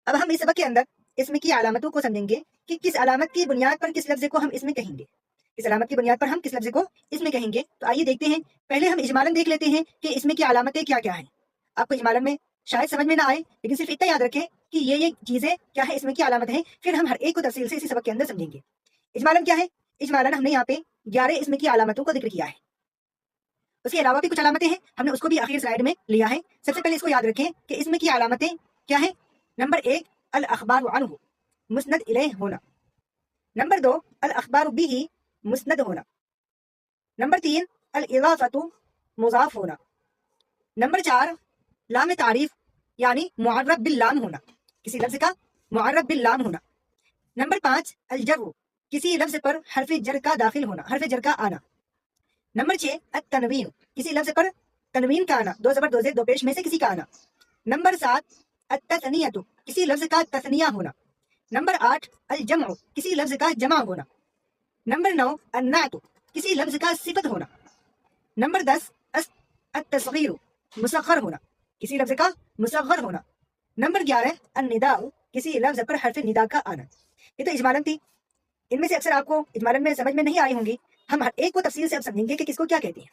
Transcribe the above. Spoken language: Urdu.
اب ہم اس سبق کے اندر اسم کی علامتوں کو سمجھیں گے کہ کس علامت کی بنیاد پر کس لفظ کو ہم اس میں کہیں گے، کس علامت کی بنیاد پر ہم کس لفظ کو اس میں کہیں گے۔ تو آئیے دیکھتے ہیں، پہلے ہم اجمالاً دیکھ لیتے ہیں کہ اسم کی علامتیں کیا کیا ہیں۔ آپ کو اجمالاً میں شاید سمجھ میں نہ آئے، لیکن صرف اتنا یاد رکھیں کہ یہ چیزیں کیا ہے، اسم کی علامت ہیں، پھر ہم ہر ایک کو تفصیل سے اسی سبق کے اندر سمجھیں گے۔ اجمالاً کیا ہے؟ اجمالاً ہم نے یہاں پہ 11 اسم کی علامتوں کو ذکر کیا ہے، اس کے علاوہ بھی کچھ علامتیں ہیں، ہم نے اس کو بھی آخری سلائیڈ میں لیا ہے۔ سب سے پہلے اس کو یاد رکھیں کہ اسم کی علامتیں کیا ہیں۔ نمبر 1 الاخبار عنہ، مسند الیہ ہونا۔ نمبر 2 الاخبار به، مسند ہونا۔ نمبر 3 الاضافۃ، مضاف ہونا۔ نمبر 4 لام تعریف یعنی معرب باللام ہونا، کسی لفظ کا معرب باللام ہونا۔ نمبر 5 الجر، کسی لفظ پر حرف جر کا داخل ہونا، حرف جر کا آنا۔ نمبر 6 التنوین، کسی لفظ پر تنوین کا آنا، دو زبر دو زیر دو پیش میں سے کسی کا آنا۔ نمبر 7 التثنیۃ، کسی لفظ کا تثنیہ ہونا۔ نمبر 8 الجمع، کسی لفظ کا جمع ہونا۔ نمبر 9 النعت، کسی لفظ کا صفت ہونا۔ نمبر 10 التصغیر، مصغر ہونا، کسی لفظ کا مصغر ہونا۔ نمبر 11 النداء، کسی لفظ پر حرف ندا کا آنا۔ یہ تو اجمالاً تھی، ان میں سے اکثر آپ کو اجمالاً میں سمجھ میں نہیں آئی ہوں گی، ہم ہر ایک کو تفصیل سے اب سمجھیں گے کہ کس کو کیا کہتے ہیں۔